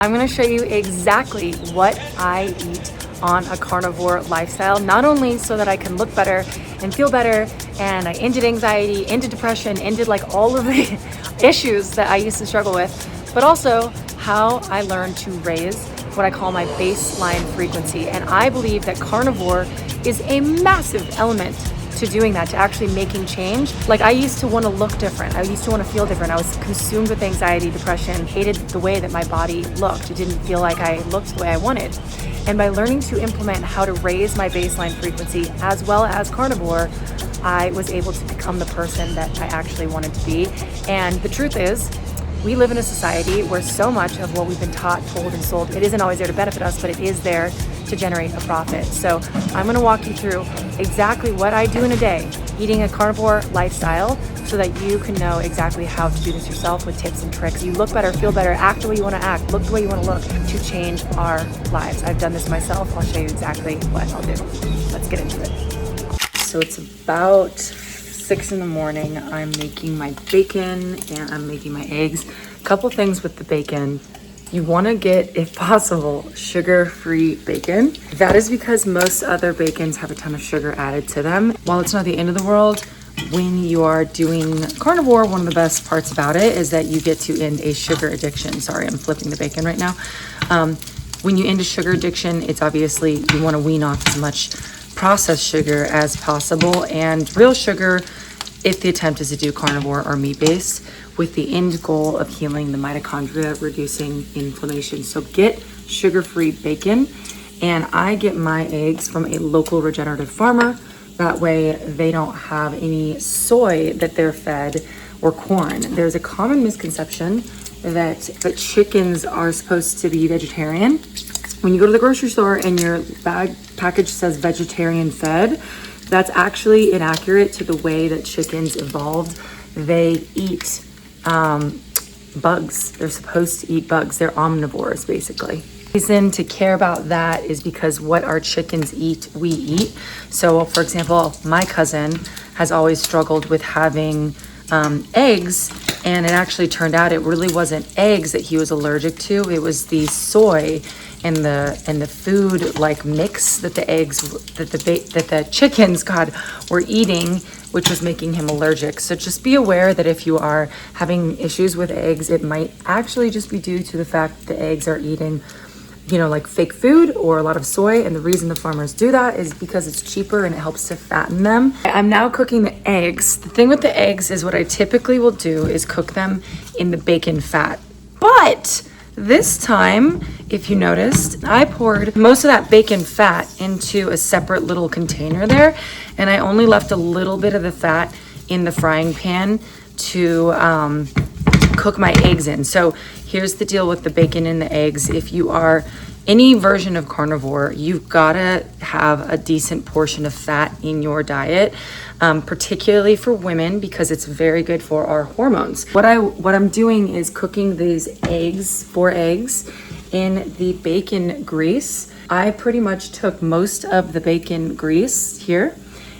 I'm gonna show you exactly what I eat on a carnivore lifestyle, not only so that I can look better and feel better, and I ended anxiety, ended depression, ended like all of the issues that I used to struggle with, but also how I learned to raise what I call my baseline frequency. And I believe that carnivore is a massive element to doing that, to actually making change. Like, I used to want to look different. I used to want to feel different. I was consumed with anxiety, depression, hated the way that my body looked. It didn't feel like I looked the way I wanted. And by learning to implement how to raise my baseline frequency as well as carnivore, I was able to become the person that I actually wanted to be. And the truth is, we live in a society where so much of what we've been taught, told, and sold, it isn't always there to benefit us, but it is there to generate a profit. So I'm gonna walk you through exactly what I do in a day, eating a carnivore lifestyle, so that you can know exactly how to do this yourself with tips and tricks. You look better, feel better, act the way you wanna act, look the way you wanna look, to change our lives. I've done this myself. I'll show you exactly what I'll do. Let's get into it. So it's about 6 in the morning. I'm making my bacon and I'm making my eggs. A couple things with the bacon. You want to get, if possible, sugar-free bacon. That is because most other bacons have a ton of sugar added to them. While it's not the end of the world, when you are doing carnivore, one of the best parts about it is that you get to end a sugar addiction. Sorry, I'm flipping the bacon right now. When you end a sugar addiction, it's obviously, you want to wean off as much processed sugar as possible, and real sugar if the attempt is to do carnivore or meat-based, with the end goal of healing the mitochondria, reducing inflammation. So get sugar-free bacon, and I get my eggs from a local regenerative farmer. That way they don't have any soy that they're fed or corn. There's a common misconception that chickens are supposed to be vegetarian. When you go to the grocery store and your package says vegetarian fed, that's actually inaccurate to the way that chickens evolved. They eat bugs. They're supposed to eat bugs. They're omnivores, basically. The reason to care about that is because what our chickens eat, we eat. So, for example, my cousin has always struggled with having eggs, and it actually turned out it really wasn't eggs that he was allergic to. It was the soy and the food like mix that the chickens were eating, which was making him allergic. So just be aware that if you are having issues with eggs, it might actually just be due to the fact that the eggs are eating, like fake food or a lot of soy. And the reason the farmers do that is because it's cheaper and it helps to fatten them. I'm now cooking the eggs. The thing with the eggs is what I typically will do is cook them in the bacon fat. But this time, if you noticed, I poured most of that bacon fat into a separate little container there, and I only left a little bit of the fat in the frying pan to cook my eggs in. So here's the deal with the bacon and the eggs. If you are any version of carnivore, you've gotta have a decent portion of fat in your diet, particularly for women, because it's very good for our hormones. What I'm doing is cooking these eggs, 4 eggs, in the bacon grease. I pretty much took most of the bacon grease here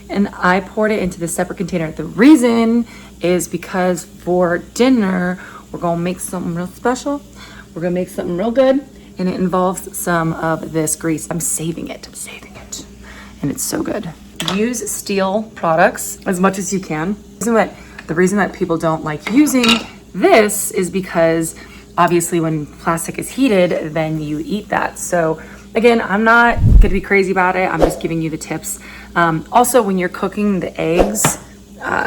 and I poured it into the separate container. The reason is because for dinner, we're gonna make something real special. We're gonna make something real good, and it involves some of this grease. I'm saving it, and it's so good. Use steel products as much as you can. The reason that people don't like using this is because obviously when plastic is heated, then you eat that. So again, I'm not gonna be crazy about it. I'm just giving you the tips. Also, when you're cooking the eggs,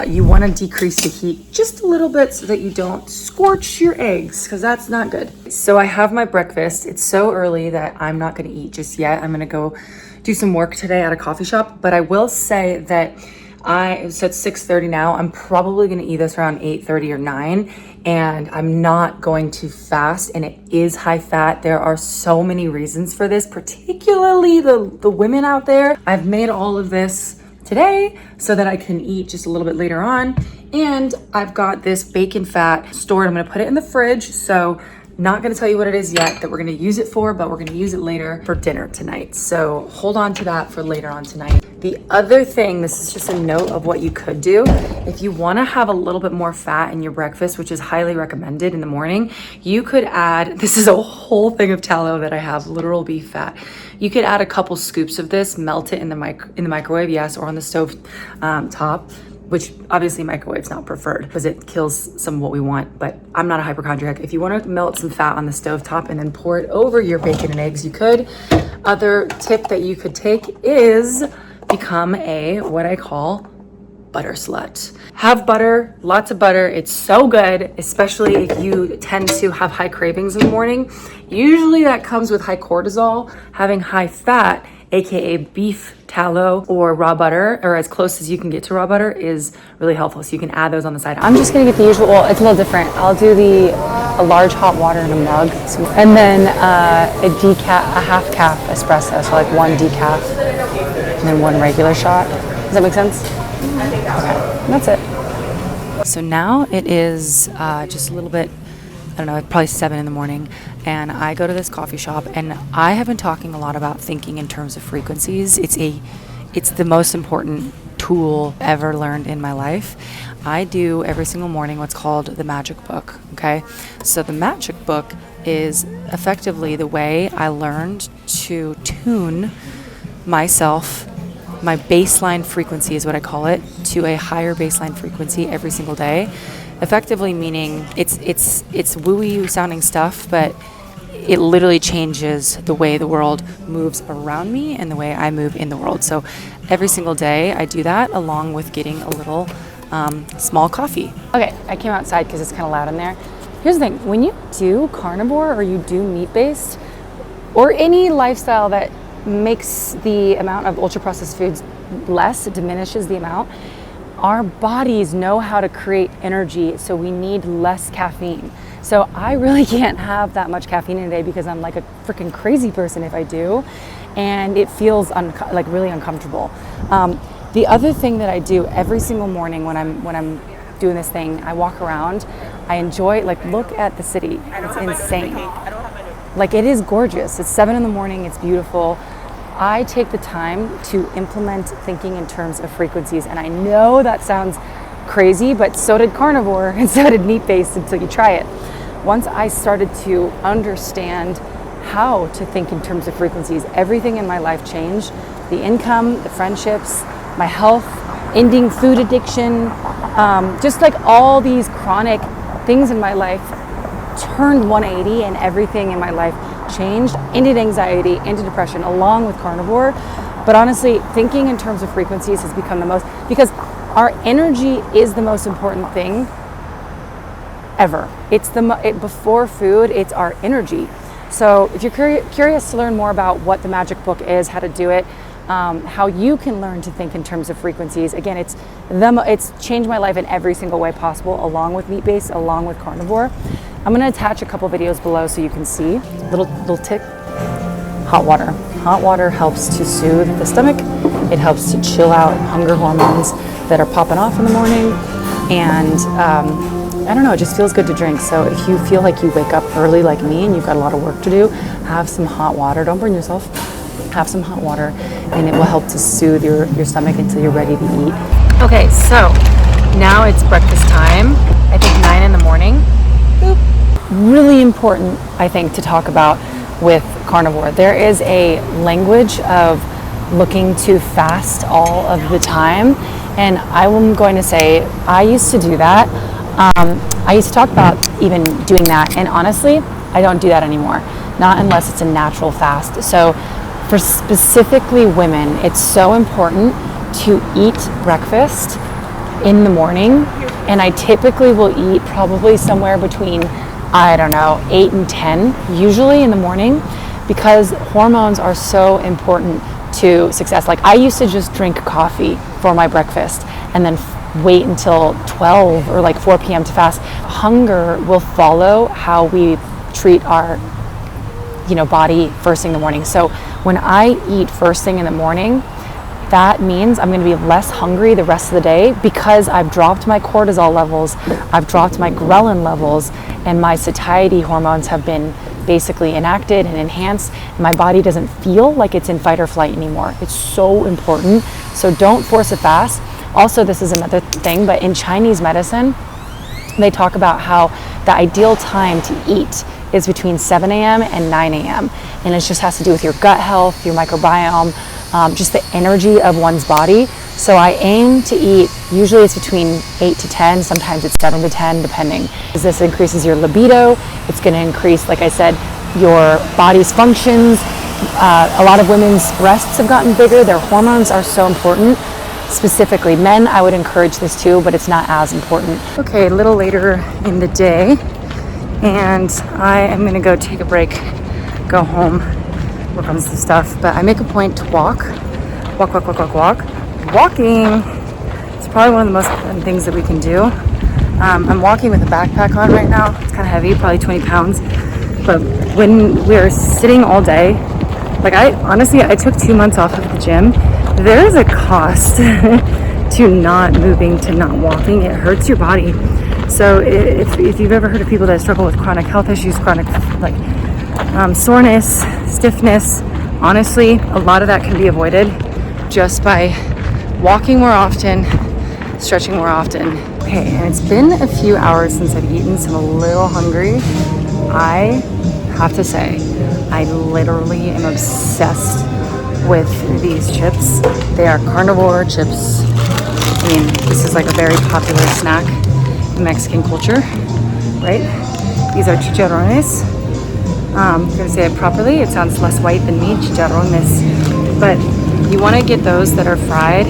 you want to decrease the heat just a little bit so that you don't scorch your eggs, because that's not good. So I have my breakfast. It's so early that I'm not going to eat just yet. I'm going to go do some work today at a coffee shop, but I will say that so it's 6:30 now. I'm probably going to eat this around 8:30 or 9, and I'm not going to fast, and it is high fat. There are so many reasons for this, particularly the women out there. I've made all of this today so that I can eat just a little bit later on, and I've got this bacon fat stored. I'm going to put it in the fridge so Not gonna tell you what it is yet that we're gonna use it for, but we're gonna use it later for dinner tonight. So hold on to that for later on tonight. The other thing, this is just a note of what you could do. If you wanna have a little bit more fat in your breakfast, which is highly recommended in the morning, you could add, this is a whole thing of tallow that I have, literal beef fat. You could add a couple scoops of this, melt it in the microwave, yes, or on the stove top, which obviously microwave's not preferred because it kills some of what we want, but I'm not a hypochondriac. If you want to melt some fat on the stove top and then pour it over your bacon and eggs, you could. Other tip that you could take is become a, what I call, butter slut. Have butter, lots of butter. It's so good, especially if you tend to have high cravings in the morning. Usually that comes with high cortisol. Having high fat, AKA beef tallow or raw butter, or as close as you can get to raw butter, is really helpful. So you can add those on the side. I'm just gonna get the usual, well, it's a little different. I'll do a large hot water in a mug, and then a half calf espresso, so like one decaf, and then one regular shot. Does that make sense? Okay, that's it. So now it is just a little bit, I don't know, probably 7 in the morning, and I go to this coffee shop, and I have been talking a lot about thinking in terms of frequencies. It's the most important tool ever learned in my life. I do every single morning what's called the magic book, okay? So the magic book is effectively the way I learned to tune myself, my baseline frequency is what I call it, to a higher baseline frequency every single day. Effectively meaning it's woo-woo sounding stuff, but it literally changes the way the world moves around me and the way I move in the world. So every single day I do that, along with getting a little small coffee. Okay, I came outside because it's kind of loud in there. Here's the thing, when you do carnivore or you do meat-based, or any lifestyle that makes the amount of ultra-processed foods less, it diminishes the amount, our bodies know how to create energy, so we need less caffeine. So I really can't have that much caffeine in a day because I'm like a freaking crazy person if I do, and it feels like really uncomfortable. The other thing that I do every single morning when I'm doing this thing, I walk around, I enjoy, like, look at the city, it's insane. Like, it is gorgeous. It's 7 in the morning, it's beautiful. I take the time to implement thinking in terms of frequencies, and I know that sounds crazy, but so did carnivore and so did meat-based until you try it. Once I started to understand how to think in terms of frequencies, everything in my life changed. The income, the friendships, my health, ending food addiction, just like all these chronic things in my life turned 180, and everything in my life changed, ended anxiety, ended depression, along with carnivore. But honestly, thinking in terms of frequencies has become the most, because our energy is the most important thing ever. It's before food, it's our energy. So if you're curious to learn more about what the magic book is, how to do it, how you can learn to think in terms of frequencies, again, it's changed my life in every single way possible, along with meat-based, along with carnivore. I'm gonna attach a couple videos below so you can see. Little tip, hot water. Hot water helps to soothe the stomach. It helps to chill out hunger hormones that are popping off in the morning. And I don't know, it just feels good to drink. So if you feel like you wake up early like me and you've got a lot of work to do, have some hot water. Don't burn yourself. Have some hot water, and it will help to soothe your stomach until you're ready to eat. Okay, so now it's breakfast time. I think 9 in the morning. Boop. Really important, I think, to talk about with carnivore. There is a language of looking to fast all of the time, and I'm going to say I used to do that. I used to talk about even doing that, and honestly, I don't do that anymore. Not unless it's a natural fast. So for specifically women, it's so important to eat breakfast in the morning, and I typically will eat probably somewhere between, I don't know, 8 and 10, usually in the morning, because hormones are so important to success. Like, I used to just drink coffee for my breakfast and then wait until 12 or like 4 p.m. to fast. Hunger will follow how we treat our body first thing in the morning. So when I eat first thing in the morning, that means I'm gonna be less hungry the rest of the day because I've dropped my cortisol levels, I've dropped my ghrelin levels, and my satiety hormones have been basically enacted and enhanced. My body doesn't feel like it's in fight or flight anymore. It's so important. So don't force a fast. Also, this is another thing, but in Chinese medicine, they talk about how the ideal time to eat is between 7 a.m. and 9 a.m. And it just has to do with your gut health, your microbiome, just the energy of one's body. So I aim to eat, usually it's between 8 to 10, sometimes it's 7 to 10, depending. This increases your libido. It's gonna increase, like I said, your body's functions. A lot of women's breasts have gotten bigger. Their hormones are so important. Specifically men, I would encourage this too, but it's not as important. Okay, a little later in the day, and I am gonna go take a break, go home, work on some stuff, but I make a point to walk. Walking is probably one of the most important things that we can do. I'm walking with a backpack on right now. It's kind of heavy, probably 20 pounds. But when we're sitting all day, like I took 2 months off of the gym. There is a cost to not moving, to not walking. It hurts your body. So if you've ever heard of people that struggle with chronic health issues, chronic like soreness, stiffness, honestly, a lot of that can be avoided just by walking more often, stretching more often. Okay, and it's been a few hours since I've eaten, so I'm a little hungry. I have to say, I literally am obsessed with these chips. They are carnivore chips. I mean, this is like a very popular snack in Mexican culture, right? These are chicharrones. I'm gonna say it properly. It sounds less white than me, chicharrones. But you wanna get those that are fried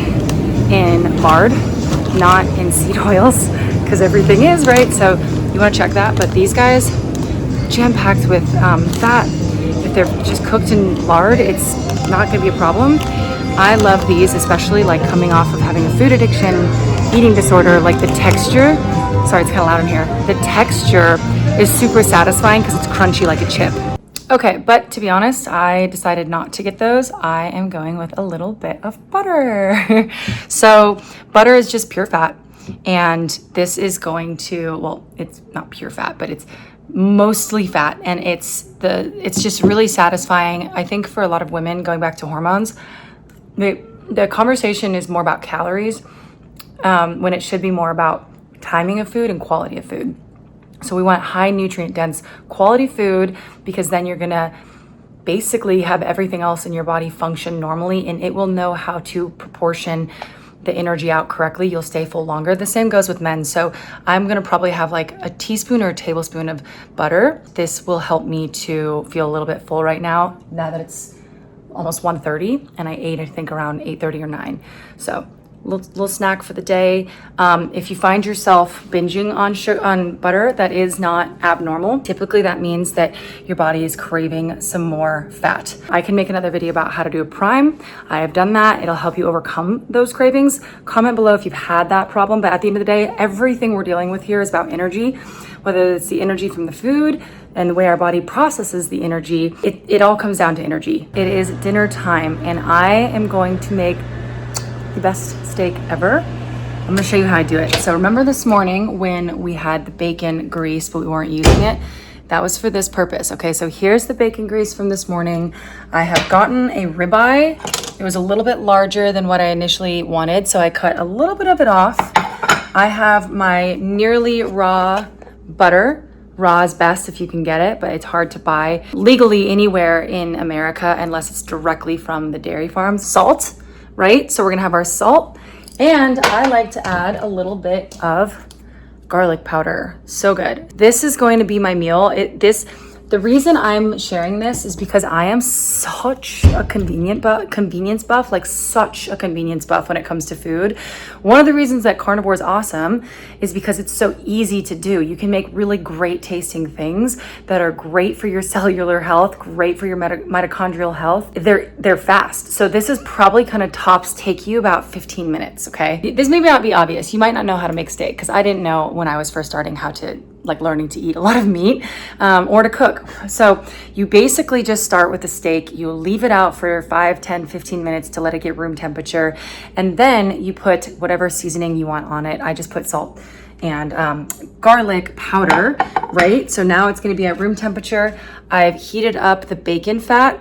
in lard, not in seed oils, because everything is, right? So you wanna check that. But these guys, jam-packed with fat. If they're just cooked in lard, it's not gonna be a problem. I love these, especially like coming off of having a food addiction, eating disorder, like the texture, sorry, it's kind of loud in here. The texture is super satisfying because it's crunchy like a chip. Okay, but to be honest, I decided not to get those. I am going with a little bit of butter. So butter is just pure fat. And this is going to, well, it's not pure fat, but it's mostly fat, and it's just really satisfying. I think for a lot of women, going back to hormones, the conversation is more about calories when it should be more about timing of food and quality of food. So we want high nutrient dense quality food, because then you're gonna basically have everything else in your body function normally, and it will know how to proportion the energy out correctly. You'll stay full longer. The same goes with men. So I'm gonna probably have like a teaspoon or a tablespoon of butter. This will help me to feel a little bit full right now that it's almost 1:30, and I ate, I think, around 8:30 or 9. So little snack for the day. If you find yourself binging on butter, that is not abnormal. Typically that means that your body is craving some more fat. I can make another video about how to do a prime. I have done that. It'll help you overcome those cravings. Comment below if you've had that problem. But at the end of the day, everything we're dealing with here is about energy, whether it's the energy from the food and the way our body processes the energy. It all comes down to energy. It is dinner time, and I am going to make the best steak ever. I'm gonna show you how I do it. So remember this morning when we had the bacon grease, but we weren't using it? That was for this purpose. Okay, so here's the bacon grease from this morning. I have gotten a ribeye. It was a little bit larger than what I initially wanted, so I cut a little bit of it off. I have my nearly raw butter. Raw is best if you can get it, but it's hard to buy legally anywhere in America unless it's directly from the dairy farm. Salt, right? So we're gonna have our salt, and I like to add a little bit of garlic powder. So good. This is going to be my meal. The reason I'm sharing this is because I am such a convenience buff, like such a convenience buff when it comes to food. One of the reasons that carnivore is awesome is because it's so easy to do. You can make really great tasting things that are great for your cellular health, great for your mitochondrial health. They're fast. So this is probably kind of tops take you about 15 minutes, okay? This may not be obvious. You might not know how to make steak, because I didn't know when I was first starting how to like learning to eat a lot of meat or to cook. So you basically just start with the steak, you leave it out for 5, 10, 15 minutes to let it get room temperature. And then you put whatever seasoning you want on it. I just put salt and garlic powder, right? So now it's gonna be at room temperature. I've heated up the bacon fat.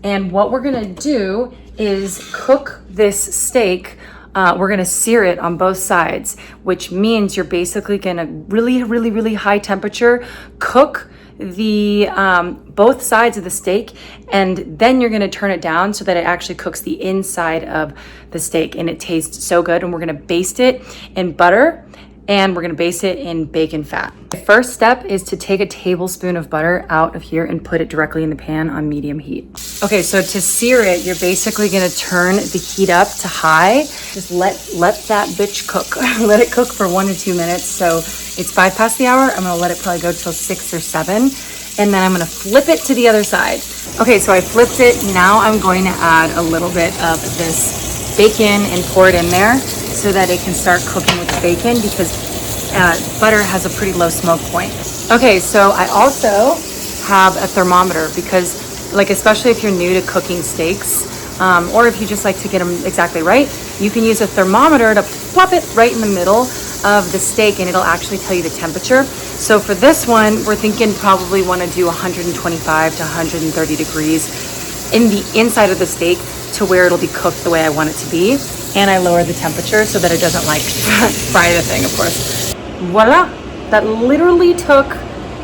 And what we're gonna do is cook this steak. We're gonna sear it on both sides, which means you're basically gonna really high temperature cook the both sides of the steak, and then you're gonna turn it down so that it actually cooks the inside of the steak, and it tastes so good. And we're gonna baste it in butter, and we're gonna baste it in bacon fat. The first step is to take a tablespoon of butter out of here and put it directly in the pan on medium heat. Okay, so to sear it, you're basically gonna turn the heat up to high. Just let that bitch cook. Let it cook for 1 to 2 minutes. So it's 5 past the hour. I'm gonna let it probably go till 6 or 7. And then I'm gonna flip it to the other side. Okay, so I flipped it. Now I'm going to add a little bit of this bacon and pour it in there so that it can start cooking with the bacon, because butter has a pretty low smoke point. Okay, so I also have a thermometer because, like, especially if you're new to cooking steaks, or if you just like to get them exactly right, you can use a thermometer to plop it right in the middle of the steak and it'll actually tell you the temperature. So for this one, we're thinking probably want to do 125 to 130 degrees in the inside of the steak to where it'll be cooked the way I want it to be. And I lower the temperature so that it doesn't like fry the thing, of course. Voila, that literally took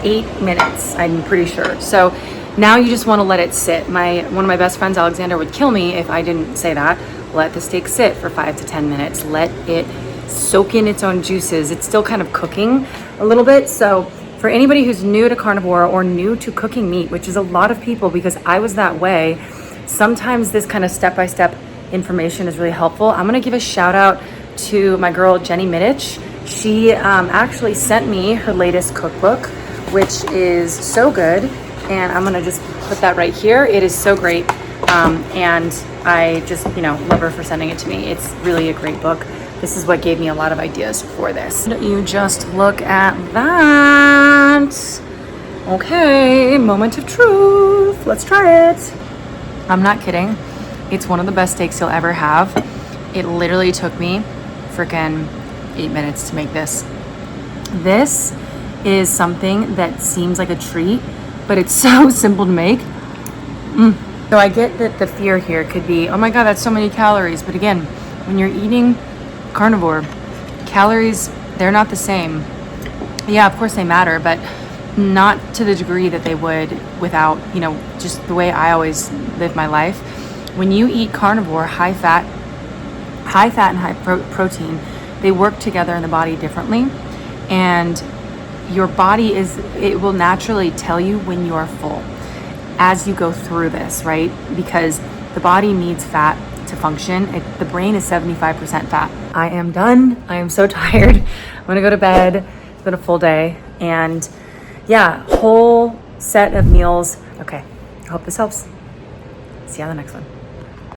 8 minutes, I'm pretty sure. So now you just want to let it sit. One of my best friends, Alexander, would kill me if I didn't say that. Let the steak sit for 5 to 10 minutes. Let it soak in its own juices. It's still kind of cooking a little bit. So for anybody who's new to carnivore or new to cooking meat, which is a lot of people because I was that way, sometimes this kind of step-by-step information is really helpful. I'm gonna give a shout out to my girl, Jenny Middich. She actually sent me her latest cookbook, which is so good. And I'm gonna just put that right here. It is so great. And I just, love her for sending it to me. It's really a great book. This is what gave me a lot of ideas for this. You just look at that. Okay, moment of truth. Let's try it. I'm not kidding. It's one of the best steaks you'll ever have. It literally took me freaking 8 minutes to make this. This is something that seems like a treat, but it's so simple to make. So I get that the fear here could be, oh my God, that's so many calories. But again, when you're eating carnivore, calories, they're not the same. Yeah, of course they matter, but not to the degree that they would without, just the way I always live my life. When you eat carnivore, high fat and high protein, they work together in the body differently. And your body it will naturally tell you when you are full as you go through this, right? Because the body needs fat to function. The brain is 75% fat. I am done. I am so tired. I'm gonna go to bed. It's been a full day. And yeah, whole set of meals. Okay, I hope this helps. See you on the next one.